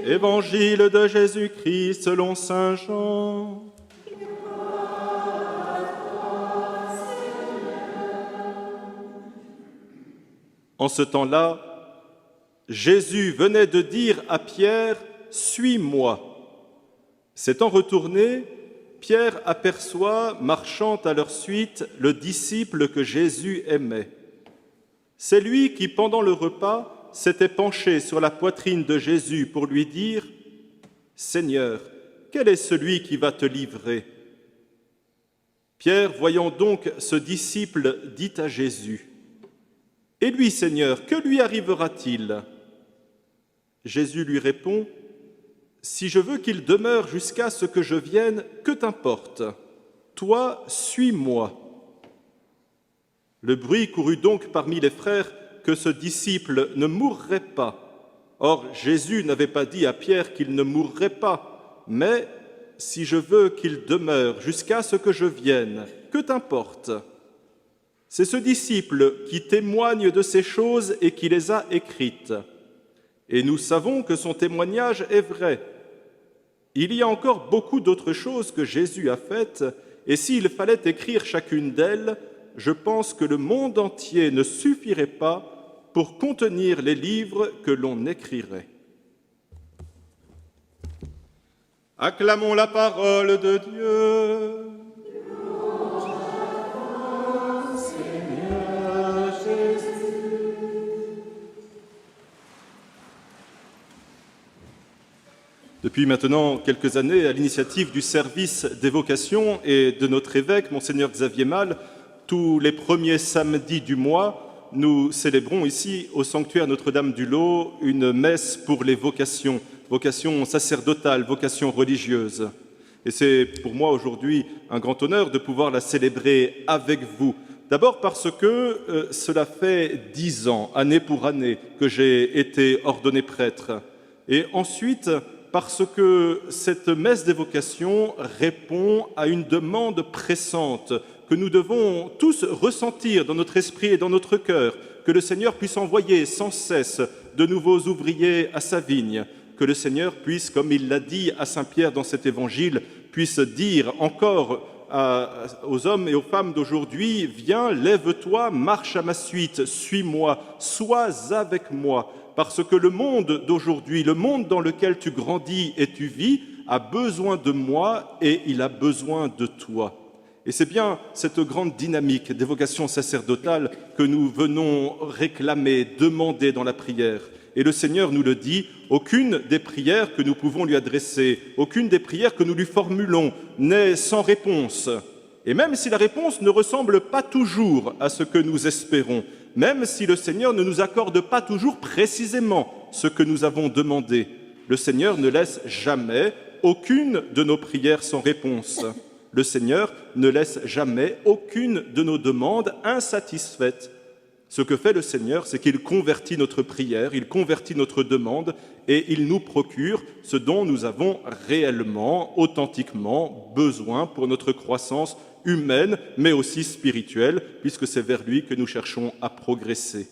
Évangile de Jésus-Christ selon saint Jean. En ce temps-là, Jésus venait de dire à Pierre « Suis-moi ». S'étant retourné, Pierre aperçoit, marchant à leur suite, le disciple que Jésus aimait. C'est lui qui, pendant le repas, s'était penché sur la poitrine de Jésus pour lui dire « Seigneur, quel est celui qui va te livrer ?» Pierre, voyant donc ce disciple, dit à Jésus « Et lui, Seigneur, que lui arrivera-t-il » Jésus lui répond « Si je veux qu'il demeure jusqu'à ce que je vienne, que t'importe? Toi, suis-moi. » Le bruit courut donc parmi les frères que ce disciple ne mourrait pas. Or, Jésus n'avait pas dit à Pierre qu'il ne mourrait pas, mais « Si je veux qu'il demeure jusqu'à ce que je vienne, que t'importe ?» C'est ce disciple qui témoigne de ces choses et qui les a écrites. Et nous savons que son témoignage est vrai. Il y a encore beaucoup d'autres choses que Jésus a faites, et s'il fallait écrire chacune d'elles, je pense que le monde entier ne suffirait pas pour contenir les livres que l'on écrirait. Acclamons la parole de Dieu. Depuis maintenant quelques années, à l'initiative du service des vocations et de notre évêque, Monseigneur Xavier Mal, tous les premiers samedis du mois, nous célébrons ici, au sanctuaire Notre-Dame-du-Lot, une messe pour les vocations, vocations sacerdotales, vocations religieuses. Et c'est pour moi aujourd'hui un grand honneur de pouvoir la célébrer avec vous. D'abord parce que cela fait 10 ans, année pour année, que j'ai été ordonné prêtre. Et ensuite, parce que cette messe des vocations répond à une demande pressante que nous devons tous ressentir dans notre esprit et dans notre cœur, que le Seigneur puisse envoyer sans cesse de nouveaux ouvriers à sa vigne, que le Seigneur puisse, comme il l'a dit à Saint Pierre dans cet évangile, puisse dire encore aux hommes et aux femmes d'aujourd'hui « Viens, lève-toi, marche à ma suite, suis-moi, sois avec moi ». Parce que le monde d'aujourd'hui, le monde dans lequel tu grandis et tu vis, a besoin de moi et il a besoin de toi. Et c'est bien cette grande dynamique des vocations sacerdotales que nous venons réclamer, demander dans la prière. Et le Seigneur nous le dit, aucune des prières que nous pouvons lui adresser, aucune des prières que nous lui formulons n'est sans réponse. Et même si la réponse ne ressemble pas toujours à ce que nous espérons, même si le Seigneur ne nous accorde pas toujours précisément ce que nous avons demandé, le Seigneur ne laisse jamais aucune de nos prières sans réponse. Le Seigneur ne laisse jamais aucune de nos demandes insatisfaites. Ce que fait le Seigneur, c'est qu'il convertit notre prière, il convertit notre demande et il nous procure ce dont nous avons réellement, authentiquement besoin pour notre croissance humaine, mais aussi spirituelle, puisque c'est vers lui que nous cherchons à progresser.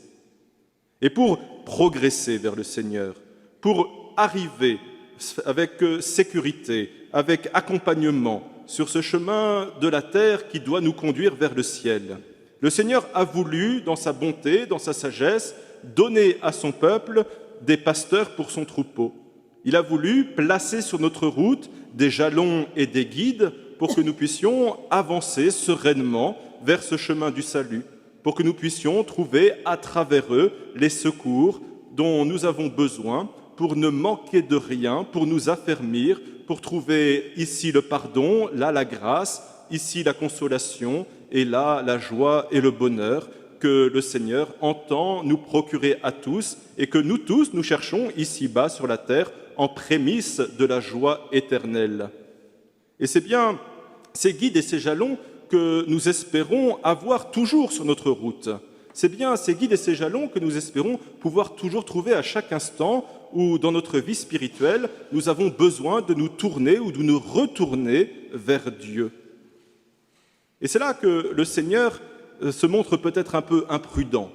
Et pour progresser vers le Seigneur, pour arriver avec sécurité, avec accompagnement sur ce chemin de la terre qui doit nous conduire vers le ciel, le Seigneur a voulu, dans sa bonté, dans sa sagesse, donner à son peuple des pasteurs pour son troupeau. Il a voulu placer sur notre route des jalons et des guides pour que nous puissions avancer sereinement vers ce chemin du salut, pour que nous puissions trouver à travers eux les secours dont nous avons besoin pour ne manquer de rien, pour nous affermir, pour trouver ici le pardon, là la grâce, ici la consolation et là la joie et le bonheur que le Seigneur entend nous procurer à tous et que nous tous nous cherchons ici-bas sur la terre en prémisse de la joie éternelle. Et c'est bien ces guides et ces jalons que nous espérons avoir toujours sur notre route. C'est bien ces guides et ces jalons que nous espérons pouvoir toujours trouver à chaque instant où, dans notre vie spirituelle, nous avons besoin de nous tourner ou de nous retourner vers Dieu. Et c'est là que le Seigneur se montre peut-être un peu imprudent,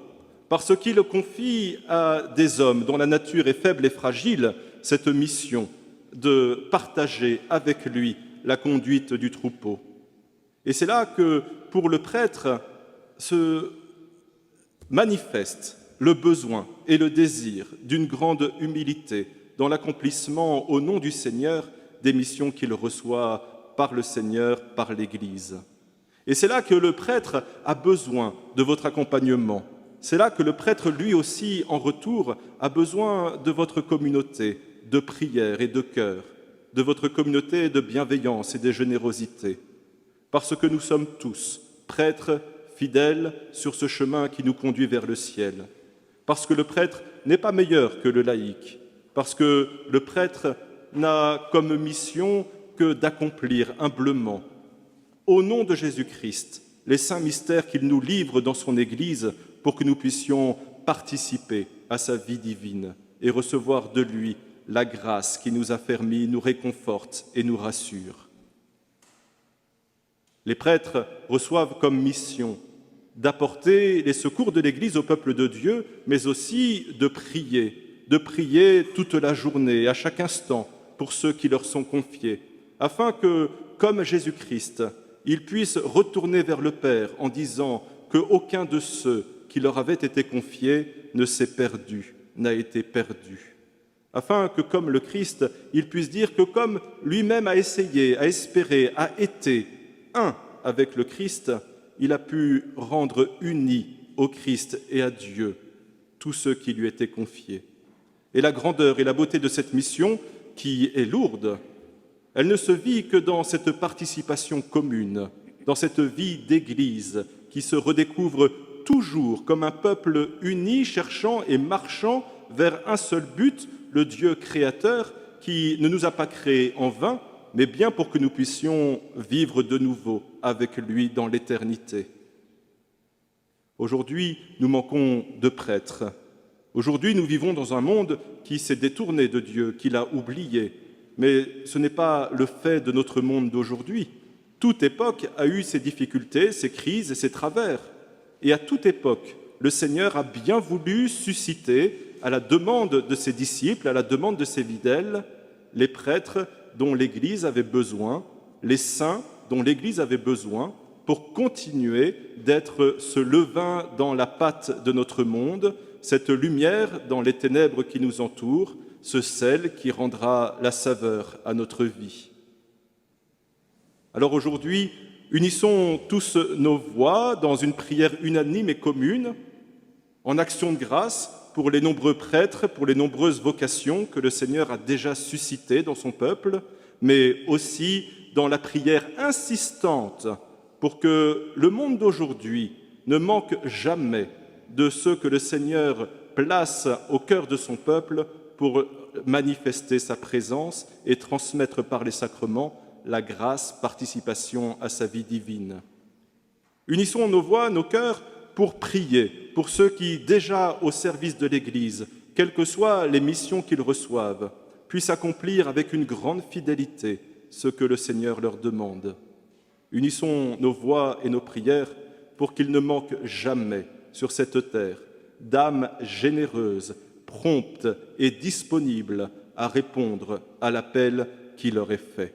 parce qu'il confie à des hommes dont la nature est faible et fragile cette mission de partager avec lui la conduite du troupeau. Et c'est là que, pour le prêtre, se manifeste le besoin et le désir d'une grande humilité dans l'accomplissement au nom du Seigneur des missions qu'il reçoit par le Seigneur, par l'Église. Et c'est là que le prêtre a besoin de votre accompagnement. C'est là que le prêtre, lui aussi, en retour, a besoin de votre communauté de prière et de cœur, de votre communauté de bienveillance et de générosité, parce que nous sommes tous prêtres fidèles sur ce chemin qui nous conduit vers le ciel, parce que le prêtre n'est pas meilleur que le laïc, parce que le prêtre n'a comme mission que d'accomplir humblement, au nom de Jésus-Christ, les saints mystères qu'il nous livre dans son Église pour que nous puissions participer à sa vie divine et recevoir de lui la grâce qui nous affermit, nous réconforte et nous rassure. Les prêtres reçoivent comme mission d'apporter les secours de l'Église au peuple de Dieu, mais aussi de prier toute la journée, à chaque instant, pour ceux qui leur sont confiés, afin que, comme Jésus-Christ, ils puissent retourner vers le Père en disant qu'aucun de ceux qui leur avaient été confiés ne s'est perdu, n'a été perdu. Afin que, comme le Christ, il puisse dire que comme lui-même a essayé, a espéré, a été un avec le Christ, il a pu rendre unis au Christ et à Dieu tous ceux qui lui étaient confiés. Et la grandeur et la beauté de cette mission, qui est lourde, elle ne se vit que dans cette participation commune, dans cette vie d'Église qui se redécouvre toujours comme un peuple uni, cherchant et marchant vers un seul but, le Dieu créateur qui ne nous a pas créés en vain, mais bien pour que nous puissions vivre de nouveau avec lui dans l'éternité. Aujourd'hui, nous manquons de prêtres. Aujourd'hui, nous vivons dans un monde qui s'est détourné de Dieu, qui l'a oublié. Mais ce n'est pas le fait de notre monde d'aujourd'hui. Toute époque a eu ses difficultés, ses crises et ses travers. Et à toute époque, le Seigneur a bien voulu susciter, à la demande de ses disciples, à la demande de ses fidèles, les prêtres dont l'Église avait besoin, les saints dont l'Église avait besoin, pour continuer d'être ce levain dans la pâte de notre monde, cette lumière dans les ténèbres qui nous entourent, ce sel qui rendra la saveur à notre vie. Alors aujourd'hui, unissons tous nos voix dans une prière unanime et commune, en action de grâce pour les nombreux prêtres, pour les nombreuses vocations que le Seigneur a déjà suscitées dans son peuple, mais aussi dans la prière insistante pour que le monde d'aujourd'hui ne manque jamais de ceux que le Seigneur place au cœur de son peuple pour manifester sa présence et transmettre par les sacrements la grâce, participation à sa vie divine. Unissons nos voix, nos cœurs, pour prier pour ceux qui, déjà au service de l'Église, quelles que soient les missions qu'ils reçoivent, puissent accomplir avec une grande fidélité ce que le Seigneur leur demande. Unissons nos voix et nos prières pour qu'il ne manque jamais sur cette terre d'âmes généreuses, promptes et disponibles à répondre à l'appel qui leur est fait.